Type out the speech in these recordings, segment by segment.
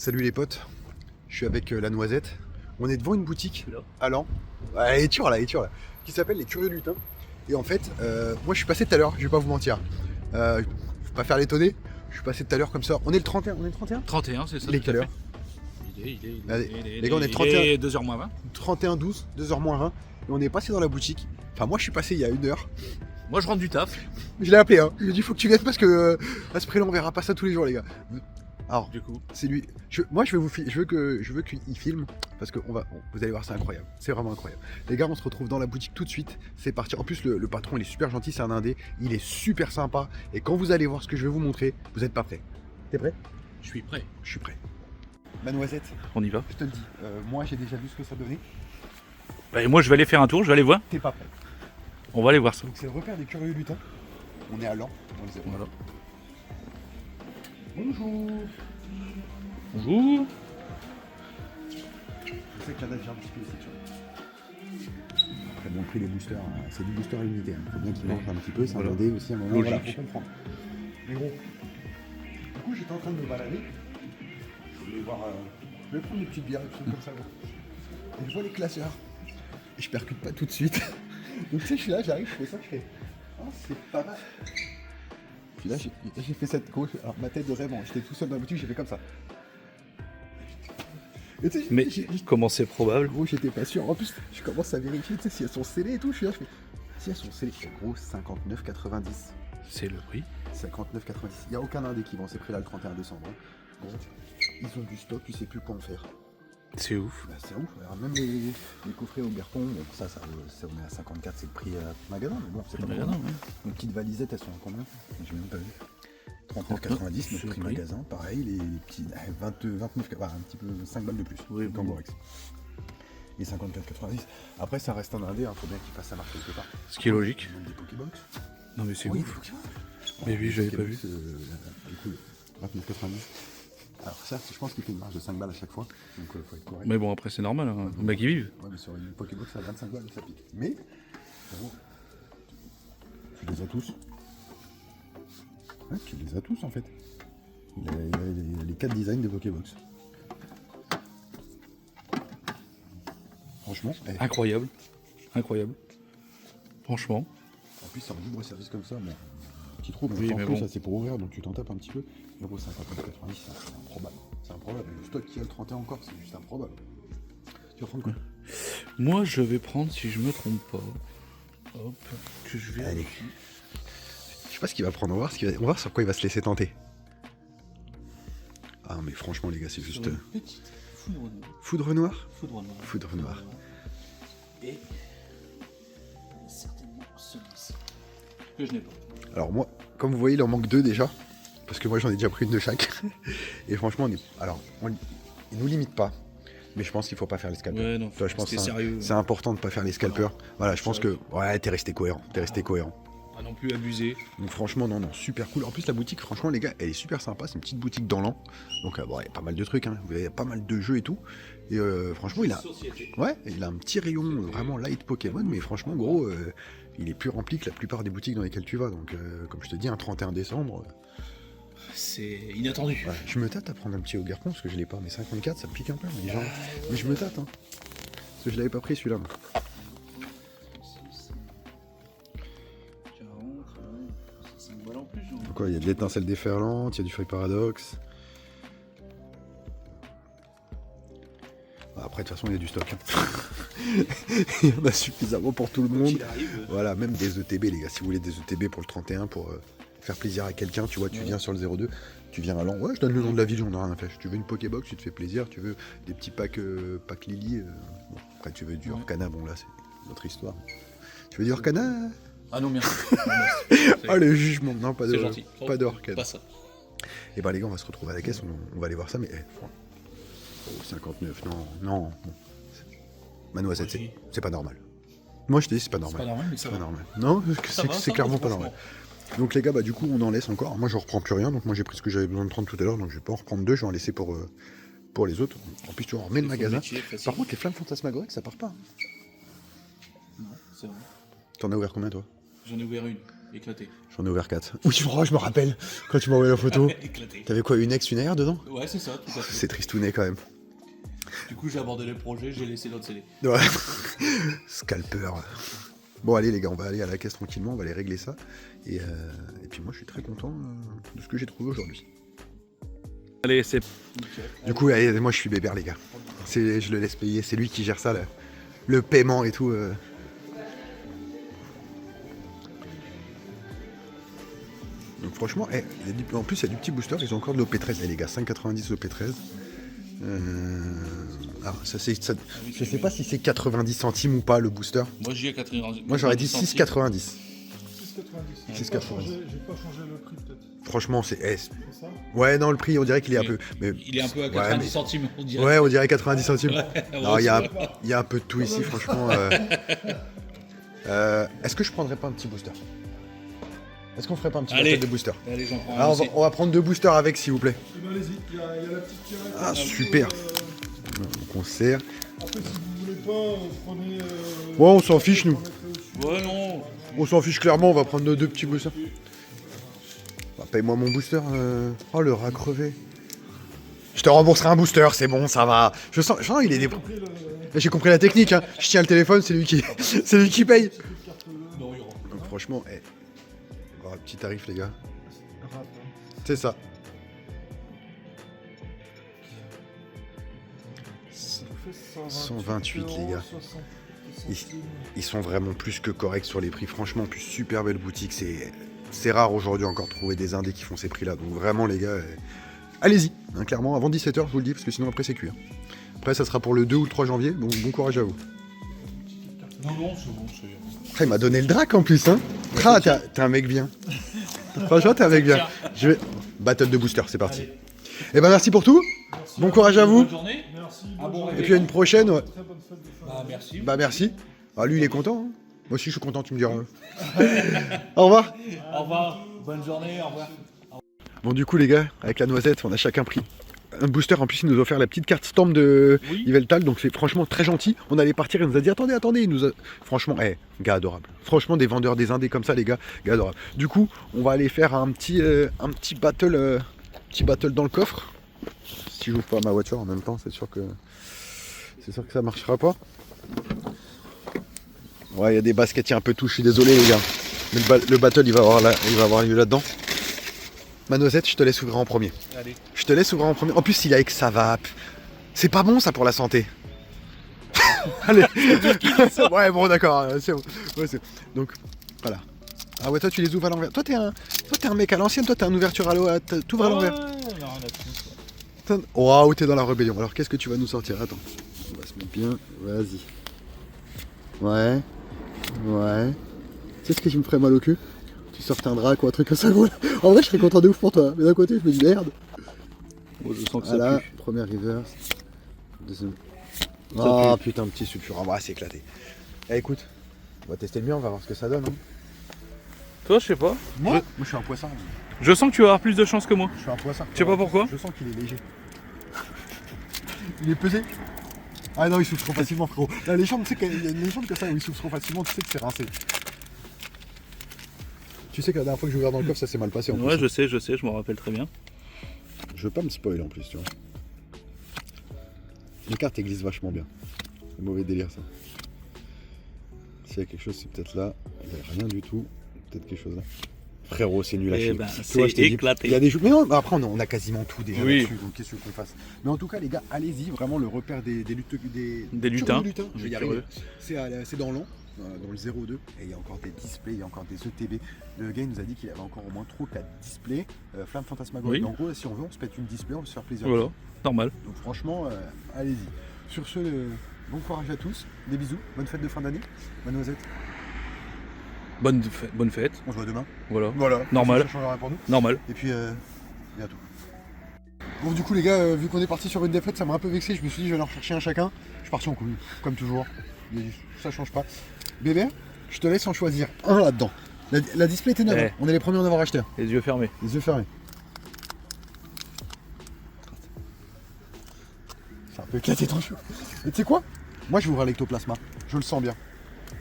Salut les potes, je suis avec la Noisette. On est devant une boutique à Lens. Ouais, elle est dure là, qui s'appelle Les Curieux Lutins. Et en fait, moi je suis passé tout à l'heure, je vais pas vous mentir. Faut pas faire l'étonner, je suis passé tout à l'heure comme ça. On est le 31, 31, c'est ça. Il est quelle heure? Les gars, on est 31. 2h moins 20. 31-12, 2h moins 20. Et on est passé dans la boutique. Enfin, moi je suis passé il y a 1 heure. Moi je rentre du taf. Je l'ai appelé, hein. Je lui ai dit faut que tu viennes parce que à ce prix-là on verra pas ça tous les jours, les gars. Alors, Du coup, c'est lui. Moi, je veux qu'il filme parce que vous allez voir, c'est incroyable. C'est vraiment incroyable. Les gars, on se retrouve dans la boutique tout de suite. C'est parti. En plus, le patron, il est super gentil. C'est un indé. Il est super sympa. Et quand vous allez voir ce que je vais vous montrer, vous n'êtes pas prêts. T'es prêt? je suis prêt. Je suis prêt. Ma Noisette, On y va. je te le dis. Moi, j'ai déjà vu ce que ça donnait. Bah, et moi je vais aller faire un tour, je vais aller voir. T'es pas prêt. On va aller voir ça. Donc, c'est le repère des Curieux Lutins. On est à Lens, dans le 0. Voilà. Bonjour. Bonjour. Je sais qu'il y en a déjà un petit peu ici, tu vois. Après, bon, le prix des boosters, hein, c'est du booster limité. Il faut bien qu'ils mangent un petit peu, c'est Voilà. un indé aussi à un moment. Logique. Voilà, faut comprendre. Mais gros, du coup, j'étais en train de me balader. Je voulais voir. Je vais prendre une petite bière, des trucs comme ça, gros. Et je vois les classeurs. Et je percute pas tout de suite. Donc, tu sais, je suis là, j'arrive, je fais ça, je fais. Oh, c'est pas mal. Puis là, j'ai fait cette gauche. Alors, ma tête de rêve, j'étais tout seul dans la boutique, j'ai fait comme ça. Et tu sais, Mais comment c'est probable? gros, j'étais pas sûr. En plus, je commence à vérifier, tu sais, si elles sont scellées et tout. Je suis là, je fais. Si elles sont scellées, gros, 59,90. C'est le prix. 59,90. Il n'y a aucun indé qui vend ces prix-là le 31 décembre. Hein. Gros, ils ont du stock, tu sais plus quoi en faire. C'est ouf. Bah, c'est ouf. Alors, même les coffrets au Berton, bon, ça, on est à 54, c'est le prix magasin, mais bon, c'est pas magasin, magasin. ouais. Les petites valisettes, elles sont à combien? J'ai même pas vu. 39,90, c'est notre le prix prix. magasin, pareil, les petits 29, voilà, un petit peu 5 balles de plus, Oui, le bon. Camborex. Et 54,90. Après, ça reste un indé, faut bien qu'il fasse sa marque quelque part. Ce qui est logique. Il manque des Pokébox. Non mais c'est Oui, ouf. Pokébox. Mais oui, j'avais pas vu. Du coup, 29,90. Alors, certes, je pense qu'il fait une marge de 5 balles à chaque fois, donc faut être correct. Mais bon après c'est normal, hein. Le mec qui vive. Ouais, mais sur une Pokébox à 25 balles, ça pique. Mais, gros, tu les as tous. Ouais, tu les as tous en fait. Il y a les 4 designs des Pokébox. Franchement, Incroyable. Incroyable. Franchement. en plus, c'est en libre service comme ça, bon, petit trou, mais Oui, en mais plus, bon. ça c'est pour ouvrir, donc tu t'en tapes un petit peu. Mais gros, 59,90, c'est improbable. C'est improbable. Le stock qu'il y a le 31 encore, c'est juste improbable. Tu vas prendre quoi? Moi je vais prendre, si je me trompe pas. Hop. Que je vais. Allez. Je sais pas ce qu'il va prendre, on va voir sur quoi il va se laisser tenter. Ah, mais franchement, les gars, c'est juste. Petite foudre noire. Foudre noire? Foudre noire. Foudre noire. Et certainement celui-ci. Que je n'ai pas. Alors, moi, comme vous voyez, il en manque 2 déjà. Parce que moi, j'en ai déjà pris une de chaque. Et franchement, il nous limite pas. Mais je pense qu'il faut pas faire les scalpers. Ouais, non, Toi, je pense que c'était sérieux. c'est important de pas faire les scalpers. Voilà, je pense que. Ouais, t'es resté cohérent. Pas non plus abusé. Donc franchement, non, super cool. En plus, la boutique, franchement, les gars, elle est super sympa. C'est une petite boutique dans l'an. Donc, bon, il y a pas mal de trucs. Hein. Vous avez pas mal de jeux et tout. Et franchement, il a un petit rayon vraiment light Pokémon. Mais franchement, gros, il est plus rempli que la plupart des boutiques dans lesquelles tu vas. Donc, comme je te dis, un 31 décembre. C'est inattendu. Ouais, je me tâte à prendre un petit Ogerpon parce que je l'ai pas. Mais 54, ça me pique un peu. Mais je me tâte. Hein. Parce que je l'avais pas pris celui-là. Moi. 5 balles en plus. Donc, quoi, il y a de l'étincelle déferlante, il y a du feuille paradoxe. Après, de toute façon, il y a du stock. Hein. Il y en a suffisamment pour tout le monde. Voilà, même des ETB, les gars. Si vous voulez des ETB pour le 31, pour faire plaisir à quelqu'un, tu vois, tu viens sur le 02, tu viens à Lens. Ouais, je donne le nom de la ville, j'en ai rien à faire. Tu veux une Pokébox, tu te fais plaisir. Tu veux des petits packs Lily. Bon, après, tu veux du Orcana, bon, là, c'est notre histoire. Tu veux du Orcana? Ah non, merci. Ah, le jugement. Non, pas de, C'est gentil. pas d'Orcana. Pas ça. Et bah, les gars, on va se retrouver à la caisse. On va aller voir ça, mais. Oh, 59, non. Bon. Ma Noisette, c'est pas normal. Moi je te dis c'est pas normal. C'est pas normal, mais ça C'est pas va. normal. Non, Ça va, c'est ça clairement va, pas normal. Donc les gars, bah du coup on en laisse encore. Moi je reprends plus rien, donc moi j'ai pris ce que j'avais besoin de prendre tout à l'heure, donc je vais pas en reprendre 2, je vais en laisser pour les autres. En plus tu vois, on remet le magasin. Par contre les flammes fantasmagoriques ça part pas. Hein. Non, c'est vrai. T'en as ouvert combien toi? J'en ai ouvert une. Éclaté. J'en ai ouvert 4. Oui, je me rappelle, quand tu m'as envoyé la photo. Éclaté. T'avais quoi, une ex, une arrière dedans? Ouais, c'est ça, tout à fait. C'est tristouné quand même. Du coup, j'ai abandonné le projet, j'ai laissé l'autre CD. Ouais. Scalper. Bon, allez les gars, on va aller à la caisse tranquillement, on va aller régler ça. Et puis moi, je suis très content de ce que j'ai trouvé aujourd'hui. Allez, c'est... Du coup, allez, moi, je suis Bébert, les gars. Je le laisse payer, c'est lui qui gère ça, le paiement et tout. Donc franchement, en plus, il y a du petit booster, ils ont encore de l'OP13, les gars, 5,90 l'OP13. Alors, je sais pas si c'est 90 centimes ou pas le booster. Moi, j'y ai 90. Moi, j'aurais dit 6,90. 6,90. 6,90. J'ai pas changé le prix peut-être. Franchement, c'est. C'est ça? Ouais, non, le prix, on dirait qu'il est un peu. Mais... Il est un peu à 90 centimes, on dirait. Ouais, on dirait 90 centimes. Ouais, Non, il y a un peu de tout ici, franchement. Est-ce que je prendrais pas un petit booster? Est-ce qu'on ferait pas un petit paquet de booster? Allez, j'en prends un Alors, aussi. on va prendre 2 boosters avec, s'il vous plaît. Eh ben, allez-y, il y a la petite tirette. Ah, super. Donc on sert. Après, si vous voulez pas, prenez. Ouais, on s'en fiche, nous. Ouais, non. On s'en fiche clairement, on va prendre nos 2 petits boosters. Bah, paye-moi mon booster. Oh, le rat crevé. Je te rembourserai un booster, c'est bon, ça va. Je sens il est J'ai compris la technique, hein. Je tiens le téléphone, c'est lui qui paye. Non, il rentre. Donc franchement, un petit tarif, les gars. C'est ça. Ça fait 128, les gars. Ils sont vraiment plus que corrects sur les prix. Franchement, plus super belle boutique. C'est rare aujourd'hui encore de trouver des indés qui font ces prix-là. Donc vraiment, les gars, allez-y. Hein, clairement, avant 17h, je vous le dis, parce que sinon après c'est cuit. Hein. Après, ça sera pour le 2 ou le 3 janvier. Donc bon courage à vous. Non, c'est bon, c'est... Ah, il m'a donné le drac en plus, hein. Ah, t'es un mec bien. Franchement, t'es un mec bien. Battle de booster, c'est parti. Et ben merci pour tout. Merci Bon courage à vous. Bonne journée. Merci. Ah bon, Et puis à une prochaine. Ouais. Très bonne fête de fin. Bah, merci. Bah merci. Ah, lui, il est content. Hein. Moi aussi, je suis content, tu me diras. Au revoir. Au revoir. Bonne journée, au revoir. Bon, du coup, les gars, avec la noisette, on a chacun pris un booster. En plus, il nous a offert la petite carte stamp de Yveltal. Donc, c'est franchement très gentil. On allait partir, il nous a dit attendez. Il nous a... Franchement, gars adorable. Franchement, des vendeurs, des indés comme ça, les gars adorable. Du coup, on va aller faire un petit battle dans le coffre. Si j'ouvre pas ma voiture en même temps, c'est sûr que ça marchera pas. Ouais, il y a des baskets, il y a un peu tout, je suis désolé les gars. Mais le battle il va avoir lieu là-dedans. Manosette, je te laisse ouvrir en premier. Allez. Je te laisse ouvrir en premier. En plus, il est avec sa vape. C'est pas bon ça pour la santé. Allez. Ouais, bon, d'accord, c'est bon. Ouais, donc, voilà. Ah ouais, toi tu les ouvres à l'envers. Toi t'es un mec à l'ancienne, toi t'es un ouverture à l'eau, t'ouvres à l'envers. Waouh, t'es dans la rébellion. Alors qu'est-ce que tu vas nous sortir? Attends. On va se mettre bien. Vas-y. Ouais. Tu sais ce qui me ferait mal au cul? Tu sortes un drac ou un truc comme ça. En vrai, je serais content de ouf pour toi. Mais d'un côté, je me dis merde. Oh, je sens que voilà, ça pue. première reverse. Deuxième. Ça Ah pue. putain, petit sulfure. Ah, c'est éclaté. Eh, écoute, on va tester le mien, on va voir ce que ça donne. Hein. Toi, je sais pas. Moi, je suis un poisson. Je sens que tu vas avoir plus de chance que moi. Je suis un poisson. Je sais pas pourquoi. Je sens qu'il est léger. Il est pesé. Ah non, il souffle trop facilement, frérot. Là, les jambes, tu sais qu'il y a une légende comme ça où il souffle trop facilement, tu sais que c'est rincé. Tu sais que la dernière fois que j'ai ouvert dans le coffre, ça s'est mal passé en Ouais, plus. je sais, je m'en rappelle très bien. Je veux pas me spoil en plus, tu vois. Les cartes elles glissent vachement bien. C'est mauvais délire ça. S'il y a quelque chose, c'est peut-être là. Il n'y a rien du tout. Peut-être quelque chose là. Frérot, c'est nul à chier. Ben, Tu c'est vois, je t'ai dit, éclaté. il y a des jeux. Mais non, bah après on a quasiment tout déjà Oui. là-dessus, donc qu'est-ce qu'on fasse. Mais en tout cas les gars, allez-y, vraiment le repère des lutins. Des lutins. Je vais y arriver. C'est dans l'an, dans le 02, et il y a encore des displays, il y a encore des ETB. Le gars il nous a dit qu'il avait encore au moins 3 ou 4 displays. Flamme Fantasmagorie. Oui. En gros, si on veut, on se pète une display, on va se faire plaisir. Voilà, normal. Donc franchement, allez-y. Sur ce, bon courage à tous, des bisous, bonne fête de fin d'année, Mademoiselle. Bonne fête. On se voit demain. Voilà. Ça Normal. changera rien pour nous. Normal. Et puis, bientôt. Bon, du coup, les gars, vu qu'on est parti sur une défaite, ça m'a un peu vexé. Je me suis dit, je vais en rechercher un chacun. Je suis parti en couille, comme toujours. Ça change pas. Bébé, je te laisse en choisir un là-dedans. La display était neuve. Ouais. On est les premiers à en avoir acheté un. Les yeux fermés. Les yeux fermés. C'est un peu éclaté ton chou. Et tu sais quoi? Moi, je vais ouvrir l'ectoplasma. Je le sens bien.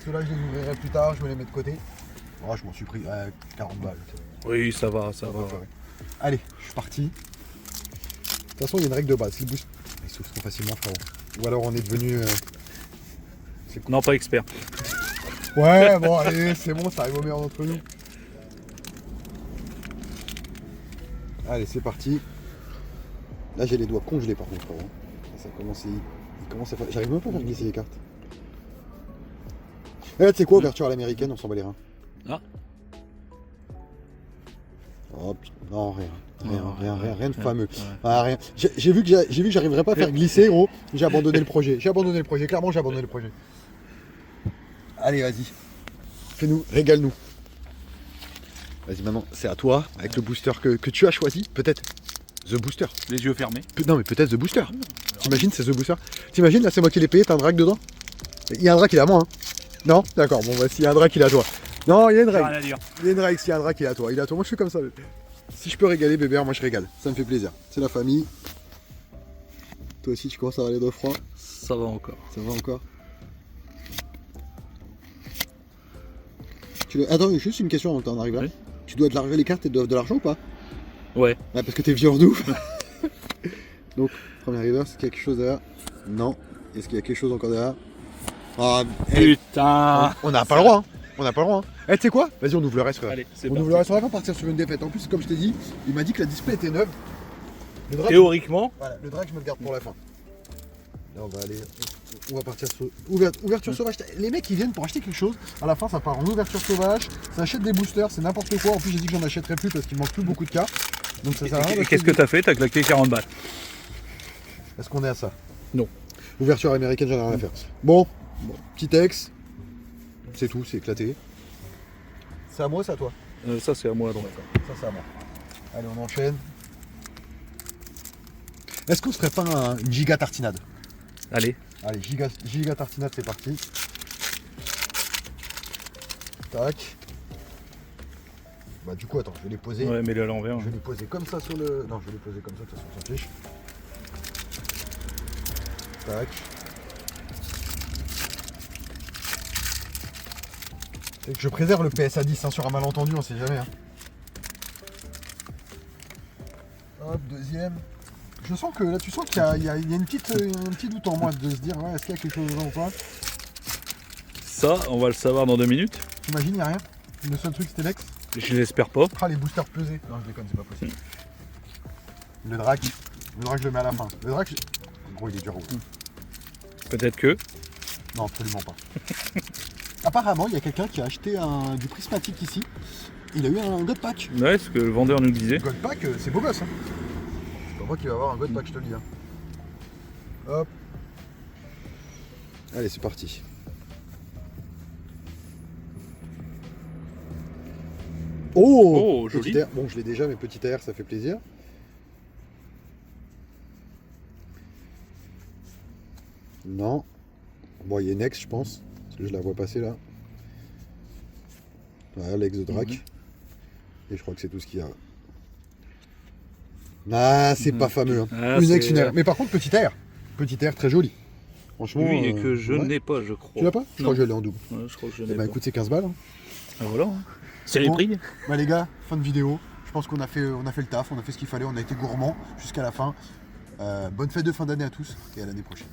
Ceux-là, je les ouvrirai plus tard. Je vais les mettre de côté. Oh, je m'en suis pris 40 balles. Oui, ça va, ça va. Allez, je suis parti. De toute façon, il y a une règle de base. Les boosts, ils s'ouvrent trop facilement, frérot. Ou alors on est devenu... Non, pas expert. Ouais, bon, allez, c'est bon, ça arrive au meilleur d'entre nous. Allez, c'est parti. Là, j'ai les doigts congelés, par contre, frérot. Ça commence, il commence à faire... J'arrive même pas à faire glisser les cartes. Eh, tu sais quoi, ouverture à l'américaine, on s'en bat les reins. Ah. Hop, non, rien. Rien de Ouais, fameux. ouais. Ah, rien. J'ai vu que j'arriverais pas à faire glisser, gros. J'ai abandonné le projet. Clairement, j'ai abandonné le projet. Allez, vas-y. Fais-nous, régale-nous. Vas-y, maintenant, c'est à toi, avec le booster que tu as choisi. Peut-être The Booster. Les yeux fermés. Non, mais peut-être The Booster. T'imagines, c'est The Booster. T'imagines, là, c'est moi qui l'ai payé, t'as un drag dedans. Il y a un drag, il est à moi, hein. Non? D'accord, bon, bah, s'il y a un drag, il est à toi. Non, il y a une Rien règle. à dire. Il y a une règle, s'il y a un drag, il est à toi. Il est à toi. Moi, je suis comme ça. Si je peux régaler, bébé, moi, je régale. Ça me fait plaisir. C'est la famille. Toi aussi, tu commences à avoir les doigts froids. Ça va encore. Ça va encore? Attends, juste une question avant que t'en arrives là. Oui. Tu dois te larger les cartes et doivent de l'argent ou pas? Ouais. Ouais, parce que t'es vieux de ouf. Donc, premier river, est-ce qu'il y a quelque chose derrière? Non. Est-ce qu'il y a quelque chose encore derrière? Ah, Putain. on n'a pas le droit, hein. On n'a pas le droit, hein. Eh, tu sais quoi? Vas-y, on ouvre le reste, frère. Allez, c'est On ouvre le reste, on va pas partir sur une défaite. En plus, comme je t'ai dit, il m'a dit que la display était neuve. Le drag, Théoriquement, voilà, le drag, je me le garde pour la fin. Là, on va aller. On va partir sur ouverture sauvage. Les mecs, ils viennent pour acheter quelque chose. À la fin, ça part en ouverture sauvage. Ça achète des boosters, c'est n'importe quoi. En plus, j'ai dit que j'en achèterais plus parce qu'il manque plus beaucoup de cartes. Donc ça sert à rien. qu'est-ce que t'as fait? T'as claqué 40 balles. Est-ce qu'on est à ça? Non. Ouverture américaine, j'en ai rien à faire. Bon, petit ex. C'est tout, c'est éclaté. C'est à moi, c'est à toi? Ça, c'est à moi à droite. Ça, c'est à moi. Allez, on enchaîne. Est-ce qu'on se ferait pas une giga tartinade? Allez. Allez, giga tartinade, c'est parti. Tac. Bah du coup, attends, je vais les poser. Ouais, mets-le à l'envers. Je vais les poser comme ça sur le... Non, je vais les poser comme ça, de toute façon, on s'en fiche. Tac. C'est que je préserve le PSA 10 hein, sur un malentendu, on sait jamais. Hein. Hop, deuxième. Je sens que là, tu sens qu'il y a une petite, un petit doute en moi de se dire, ouais, est-ce qu'il y a quelque chose dedans ou pas? Ça, on va le savoir dans 2 minutes. T'imagines, il n'y a rien? Le seul truc, c'était l'ex. Je l'espère pas. Ah, les boosters pesés. Non, je déconne, c'est pas possible. Le drag, je le mets à la fin. Le drag, en gros, il est dur. Peut-être que. Non, absolument pas. Apparemment, il y a quelqu'un qui a acheté du prismatique ici. Il a eu un God Pack. Ouais, ce que le vendeur nous disait. God Pack, c'est beau gosse. Hein. C'est pas moi qui va avoir un God Pack, je te le dis. Hein. Hop. Allez, c'est parti. Oh, petit joli. air. Bon, je l'ai déjà, mais petit air, ça fait plaisir. Non. Bon, il y a Nex, je pense. Parce que je la vois passer là. Voilà, l'ex de Drac. Et je crois que c'est tout ce qu'il y a. Ah, c'est pas fameux. Hein. Ah, une c'est- ex, une air. Mais par contre, petit air. Petit air très joli. Franchement. Oui, et que je ouais. n'ai pas, je crois. Tu l'as pas? Je crois Non. que je l'ai en double. Ouais, je crois que je Eh n'ai ben pas. écoute, c'est 15 balles. Hein. Ah, voilà. hein. C'est les Bon. prix. Bah les gars, fin de vidéo. Je pense qu'on a fait le taf, on a fait ce qu'il fallait, on a été gourmands jusqu'à la fin. Bonne fête de fin d'année à tous et à l'année prochaine.